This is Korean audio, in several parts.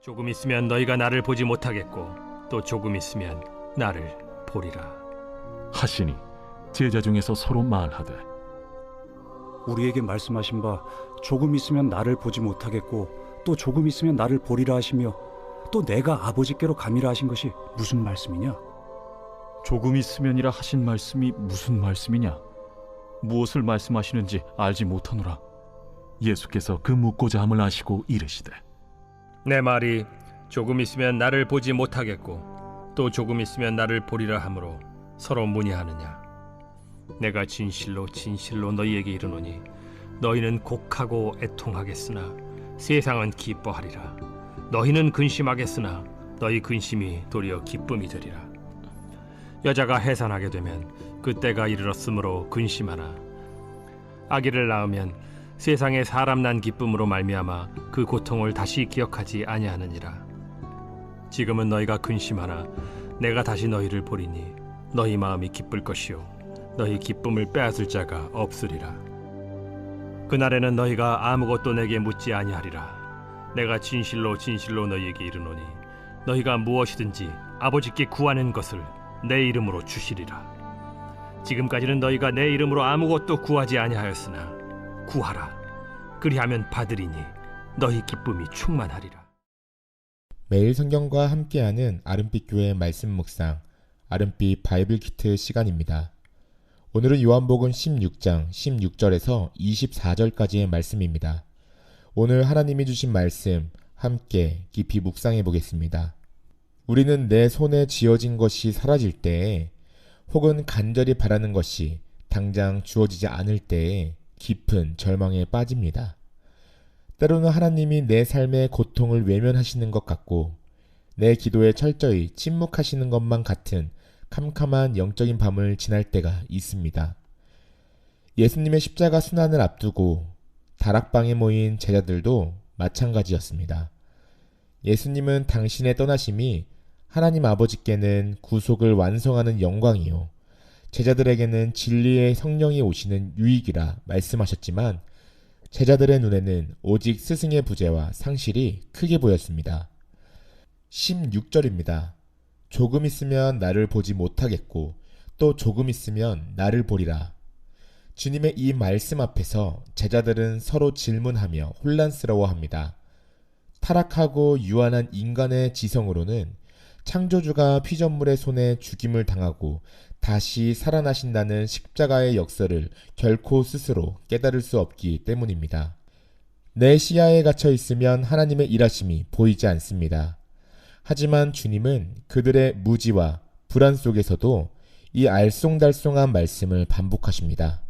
조금 있으면 너희가 나를 보지 못하겠고 또 조금 있으면 나를 보리라 하시니 제자 중에서 서로 말하되 우리에게 말씀하신 바 조금 있으면 나를 보지 못하겠고 또 조금 있으면 나를 보리라 하시며 또 내가 아버지께로 가미라 하신 것이 무슨 말씀이냐? 조금 있으면이라 하신 말씀이 무슨 말씀이냐? 무엇을 말씀하시는지 알지 못하노라. 예수께서 그 묻고자 함을 아시고 이르시되 내 말이 조금 있으면 나를 보지 못하겠고 또 조금 있으면 나를 보리라 하므로 서로 문의하느냐? 내가 진실로 진실로 너희에게 이르노니 너희는 곡하고 애통하겠으나 세상은 기뻐하리라. 너희는 근심하겠으나 너희 근심이 도리어 기쁨이 되리라. 여자가 해산하게 되면 그때가 이르렀으므로 근심하나 아기를 낳으면 세상에 사람 난 기쁨으로 말미암아 그 고통을 다시 기억하지 아니하느니라. 지금은 너희가 근심하나 내가 다시 너희를 보리니 너희 마음이 기쁠 것이요 너희 기쁨을 빼앗을 자가 없으리라. 그날에는 너희가 아무것도 내게 묻지 아니하리라. 내가 진실로 진실로 너희에게 이르노니 너희가 무엇이든지 아버지께 구하는 것을 내 이름으로 주시리라. 지금까지는 너희가 내 이름으로 아무것도 구하지 아니하였으나 구하라. 그리하면 받으리니 너희 기쁨이 충만하리라. 매일 성경과 함께하는 아름빛 교회 말씀 묵상, 아름빛 바이블 키트 시간입니다. 오늘은 요한복음 16장 16절에서 24절까지의 말씀입니다. 오늘 하나님이 주신 말씀 함께 깊이 묵상해 보겠습니다. 우리는 내 손에 쥐어진 것이 사라질 때에 혹은 간절히 바라는 것이 당장 주어지지 않을 때에 깊은 절망에 빠집니다. 때로는 하나님이 내 삶의 고통을 외면하시는 것 같고 내 기도에 철저히 침묵하시는 것만 같은 캄캄한 영적인 밤을 지날 때가 있습니다. 예수님의 십자가 순환을 앞두고 다락방에 모인 제자들도 마찬가지였습니다. 예수님은 당신의 떠나심이 하나님 아버지께는 구속을 완성하는 영광이요 제자들에게는 진리의 성령이 오시는 유익이라 말씀하셨지만 제자들의 눈에는 오직 스승의 부재와 상실이 크게 보였습니다. 16절입니다. 조금 있으면 나를 보지 못하겠고 또 조금 있으면 나를 보리라. 주님의 이 말씀 앞에서 제자들은 서로 질문하며 혼란스러워합니다. 타락하고 유한한 인간의 지성으로는 창조주가 피조물의 손에 죽임을 당하고 다시 살아나신다는 십자가의 역설을 결코 스스로 깨달을 수 없기 때문입니다. 내 시야에 갇혀 있으면 하나님의 일하심이 보이지 않습니다. 하지만 주님은 그들의 무지와 불안 속에서도 이 알쏭달쏭한 말씀을 반복하십니다.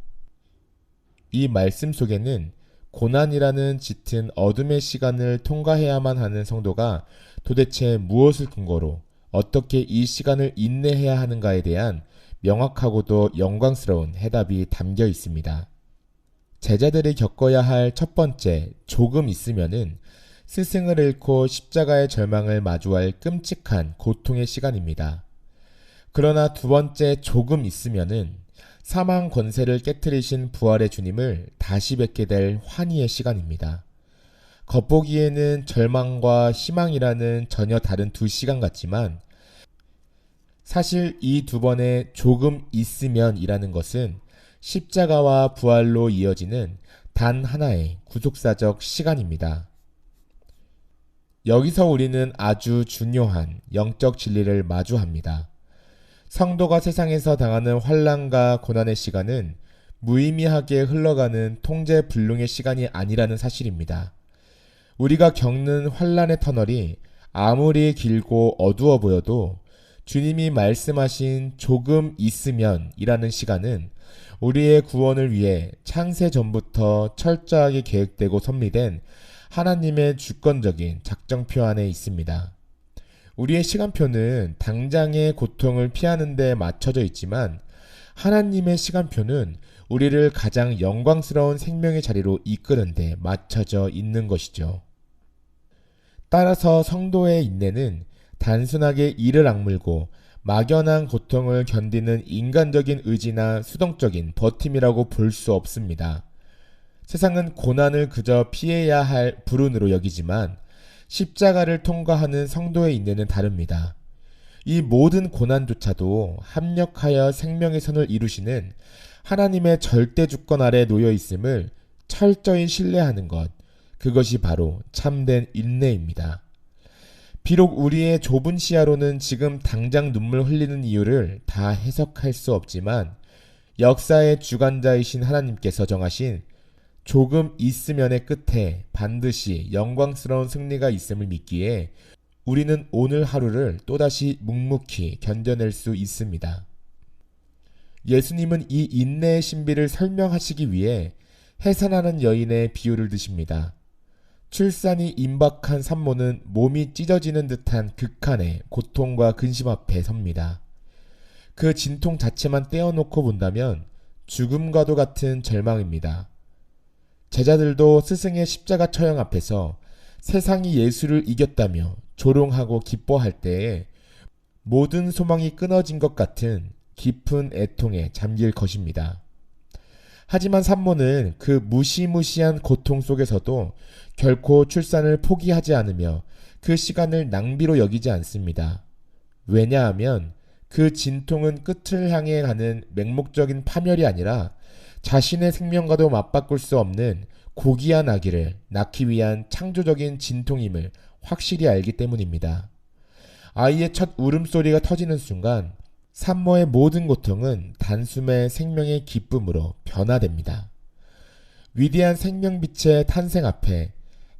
이 말씀 속에는 고난이라는 짙은 어둠의 시간을 통과해야만 하는 성도가 도대체 무엇을 근거로 어떻게 이 시간을 인내해야 하는가에 대한 명확하고도 영광스러운 해답이 담겨 있습니다. 제자들이 겪어야 할 첫 번째 조금 있으면은 스승을 잃고 십자가의 절망을 마주할 끔찍한 고통의 시간입니다. 그러나 두 번째 조금 있으면은 사망 권세를 깨트리신 부활의 주님을 다시 뵙게 될 환희의 시간입니다. 겉보기에는 절망과 희망이라는 전혀 다른 두 시간 같지만 사실 이 두 번의 조금 있으면이라는 것은 십자가와 부활로 이어지는 단 하나의 구속사적 시간입니다. 여기서 우리는 아주 중요한 영적 진리를 마주합니다. 성도가 세상에서 당하는 환난과 고난의 시간은 무의미하게 흘러가는 통제불능의 시간이 아니라는 사실입니다. 우리가 겪는 환난의 터널이 아무리 길고 어두워 보여도 주님이 말씀하신 조금 있으면 이라는 시간은 우리의 구원을 위해 창세 전부터 철저하게 계획되고 섭리된 하나님의 주권적인 작정표 안에 있습니다. 우리의 시간표는 당장의 고통을 피하는 데 맞춰져 있지만 하나님의 시간표는 우리를 가장 영광스러운 생명의 자리로 이끄는 데 맞춰져 있는 것이죠. 따라서 성도의 인내는 단순하게 이를 악물고 막연한 고통을 견디는 인간적인 의지나 수동적인 버팀이라고 볼 수 없습니다. 세상은 고난을 그저 피해야 할 불운으로 여기지만 십자가를 통과하는 성도의 인내는 다릅니다. 이 모든 고난조차도 합력하여 생명의 선을 이루시는 하나님의 절대 주권 아래 놓여 있음을 철저히 신뢰하는 것, 그것이 바로 참된 인내입니다. 비록 우리의 좁은 시야로는 지금 당장 눈물 흘리는 이유를 다 해석할 수 없지만 역사의 주관자이신 하나님께서 정하신 조금 있으면의 끝에 반드시 영광스러운 승리가 있음을 믿기에 우리는 오늘 하루를 또다시 묵묵히 견뎌낼 수 있습니다. 예수님은 이 인내의 신비를 설명하시기 위해 해산하는 여인의 비유를 드십니다. 출산이 임박한 산모는 몸이 찢어지는 듯한 극한의 고통과 근심 앞에 섭니다. 그 진통 자체만 떼어놓고 본다면 죽음과도 같은 절망입니다. 제자들도 스승의 십자가 처형 앞에서 세상이 예수를 이겼다며 조롱하고 기뻐할 때에 모든 소망이 끊어진 것 같은 깊은 애통에 잠길 것입니다. 하지만 산모는 그 무시무시한 고통 속에서도 결코 출산을 포기하지 않으며 그 시간을 낭비로 여기지 않습니다. 왜냐하면 그 진통은 끝을 향해 가는 맹목적인 파멸이 아니라 자신의 생명과도 맞바꿀 수 없는 고귀한 아기를 낳기 위한 창조적인 진통임을 확실히 알기 때문입니다. 아이의 첫 울음소리가 터지는 순간 산모의 모든 고통은 단숨에 생명의 기쁨으로 변화됩니다. 위대한 생명빛의 탄생 앞에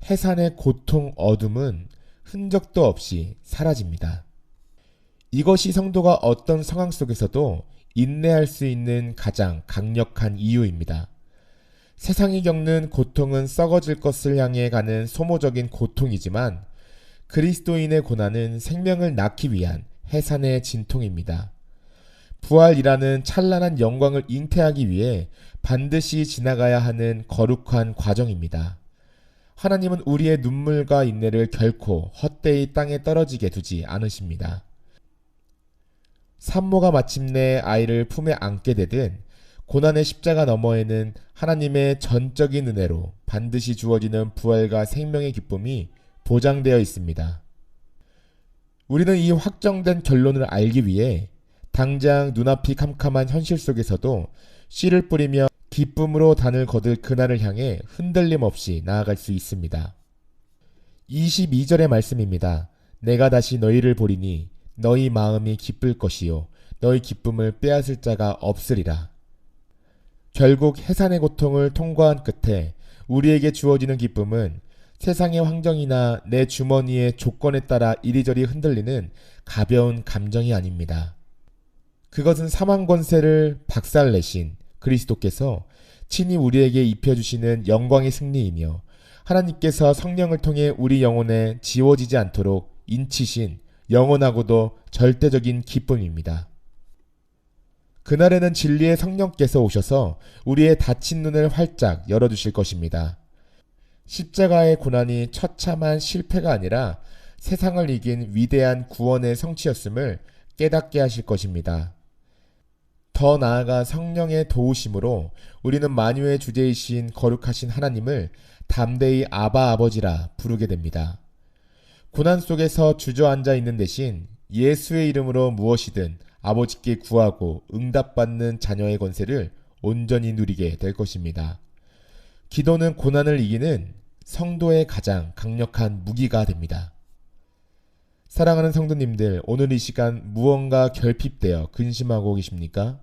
해산의 고통 어둠은 흔적도 없이 사라집니다. 이것이 성도가 어떤 상황 속에서도 인내할 수 있는 가장 강력한 이유입니다. 세상이 겪는 고통은 썩어질 것을 향해 가는 소모적인 고통이지만 그리스도인의 고난은 생명을 낳기 위한 해산의 진통입니다. 부활이라는 찬란한 영광을 잉태하기 위해 반드시 지나가야 하는 거룩한 과정입니다. 하나님은 우리의 눈물과 인내를 결코 헛되이 땅에 떨어지게 두지 않으십니다. 산모가 마침내 아이를 품에 안게 되든 고난의 십자가 너머에는 하나님의 전적인 은혜로 반드시 주어지는 부활과 생명의 기쁨이 보장되어 있습니다. 우리는 이 확정된 결론을 알기 위해 당장 눈앞이 캄캄한 현실 속에서도 씨를 뿌리며 기쁨으로 단을 거둘 그날을 향해 흔들림 없이 나아갈 수 있습니다. 22절의 말씀입니다. 내가 다시 너희를 보리니 너희 마음이 기쁠 것이요 너희 기쁨을 빼앗을 자가 없으리라. 결국 해산의 고통을 통과한 끝에 우리에게 주어지는 기쁨은 세상의 환경이나 내 주머니의 조건에 따라 이리저리 흔들리는 가벼운 감정이 아닙니다. 그것은 사망 권세를 박살내신 그리스도께서 친히 우리에게 입혀주시는 영광의 승리이며 하나님께서 성령을 통해 우리 영혼에 지워지지 않도록 인치신 영원하고도 절대적인 기쁨입니다. 그날에는 진리의 성령께서 오셔서 우리의 닫힌 눈을 활짝 열어주실 것입니다. 십자가의 고난이 처참한 실패가 아니라 세상을 이긴 위대한 구원의 성취였음을 깨닫게 하실 것입니다. 더 나아가 성령의 도우심으로 우리는 만유의 주제이신 거룩하신 하나님을 담대히 아바 아버지라 부르게 됩니다. 고난 속에서 주저앉아 있는 대신 예수의 이름으로 무엇이든 아버지께 구하고 응답받는 자녀의 권세를 온전히 누리게 될 것입니다. 기도는 고난을 이기는 성도의 가장 강력한 무기가 됩니다. 사랑하는 성도님들, 오늘 이 시간 무언가 결핍되어 근심하고 계십니까?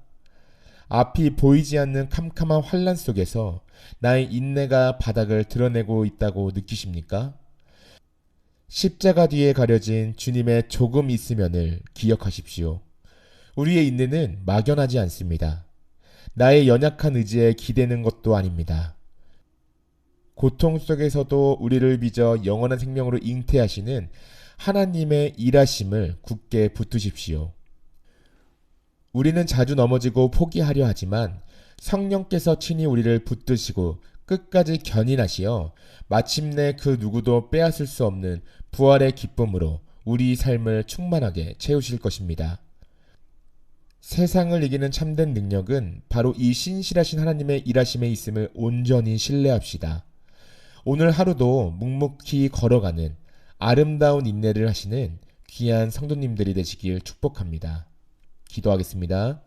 앞이 보이지 않는 캄캄한 환란 속에서 나의 인내가 바닥을 드러내고 있다고 느끼십니까? 십자가 뒤에 가려진 주님의 조금 있으면을 기억하십시오. 우리의 인내는 막연하지 않습니다. 나의 연약한 의지에 기대는 것도 아닙니다. 고통 속에서도 우리를 빚어 영원한 생명으로 잉태하시는 하나님의 일하심을 굳게 붙드십시오. 우리는 자주 넘어지고 포기하려 하지만 성령께서 친히 우리를 붙드시고 끝까지 견인하시어 마침내 그 누구도 빼앗을 수 없는 부활의 기쁨으로 우리 삶을 충만하게 채우실 것입니다. 세상을 이기는 참된 능력은 바로 이 신실하신 하나님의 일하심에 있음을 온전히 신뢰합시다. 오늘 하루도 묵묵히 걸어가는 아름다운 인내를 하시는 귀한 성도님들이 되시길 축복합니다. 기도하겠습니다.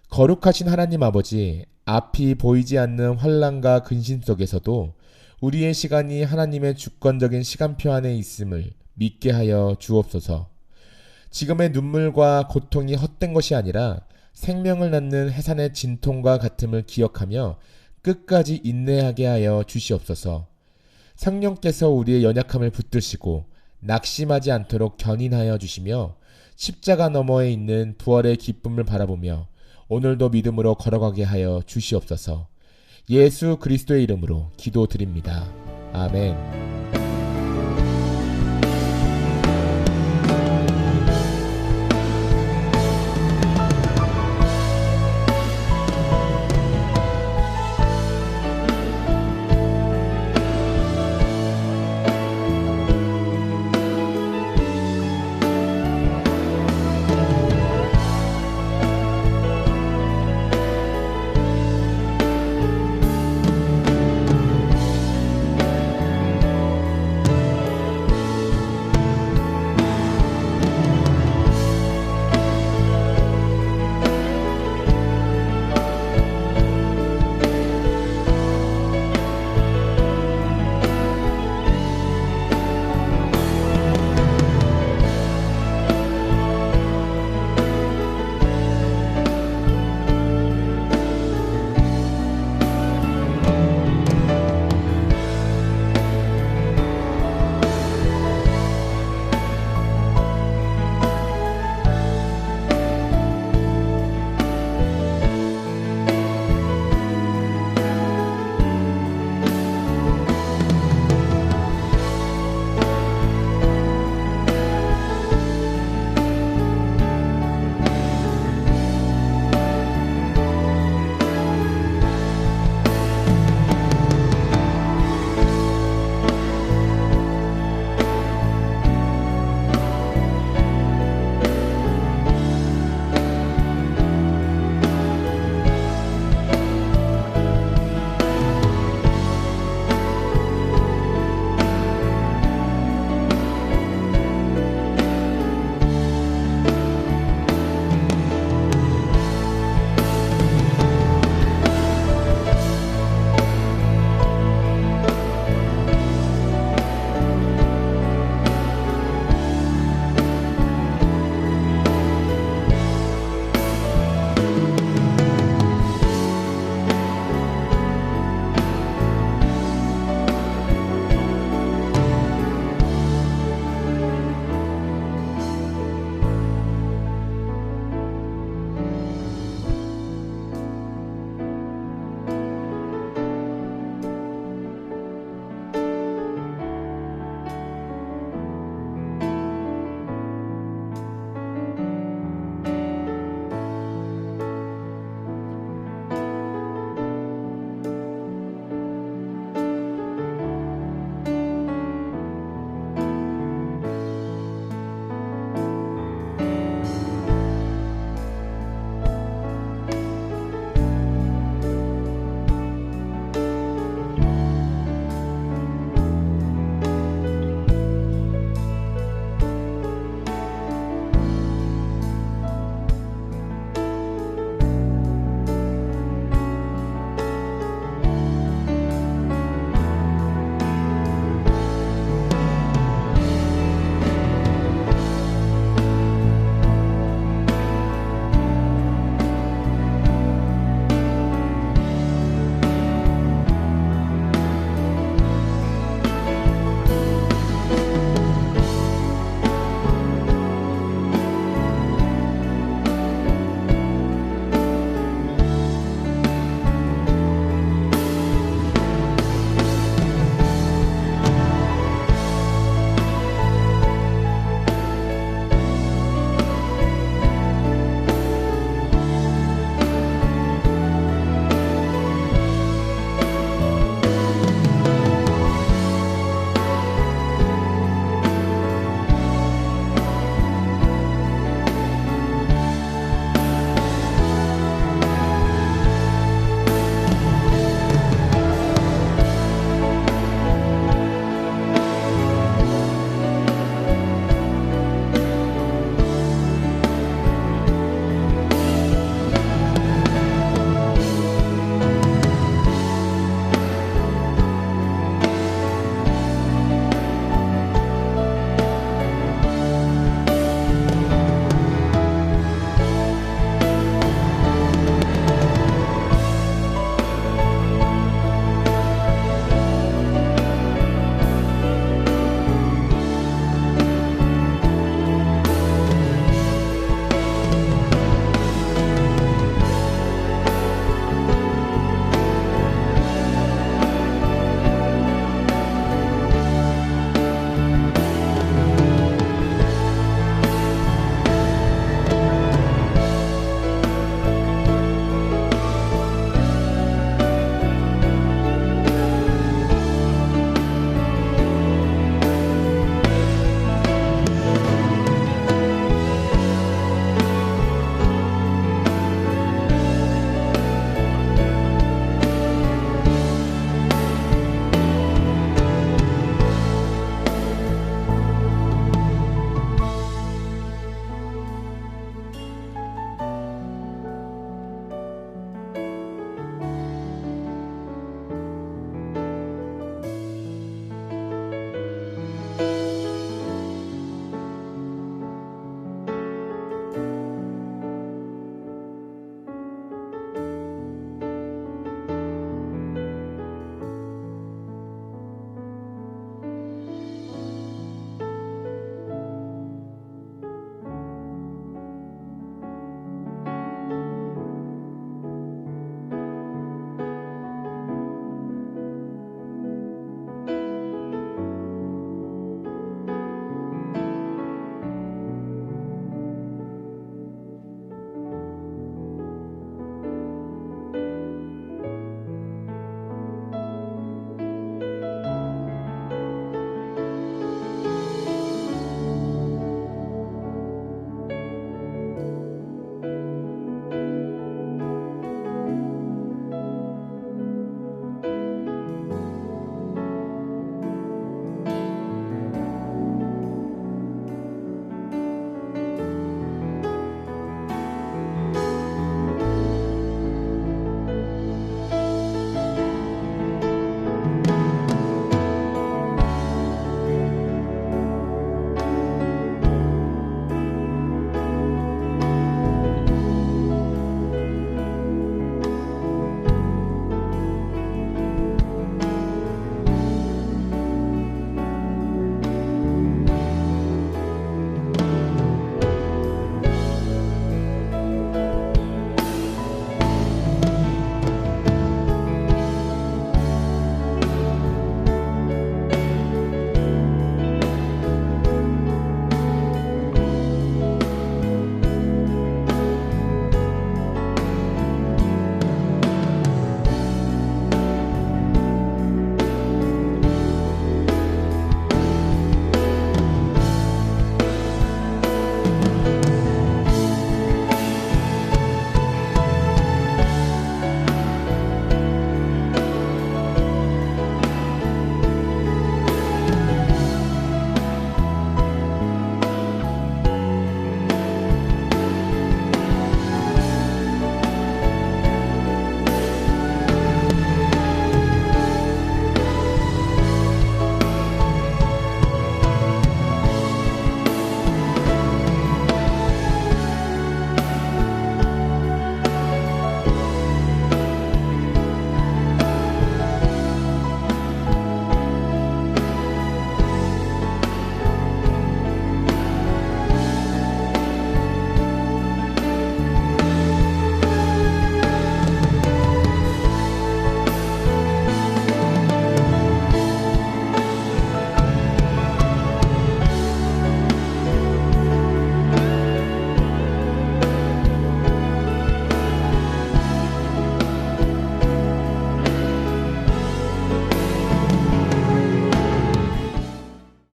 거룩하신 하나님 아버지, 앞이 보이지 않는 환난과 근심 속에서도 우리의 시간이 하나님의 주권적인 시간표 안에 있음을 믿게 하여 주옵소서. 지금의 눈물과 고통이 헛된 것이 아니라 생명을 낳는 해산의 진통과 같음을 기억하며 끝까지 인내하게 하여 주시옵소서. 성령께서 우리의 연약함을 붙드시고 낙심하지 않도록 견인하여 주시며 십자가 너머에 있는 부활의 기쁨을 바라보며 오늘도 믿음으로 걸어가게 하여 주시옵소서. 예수 그리스도의 이름으로 기도드립니다. 아멘.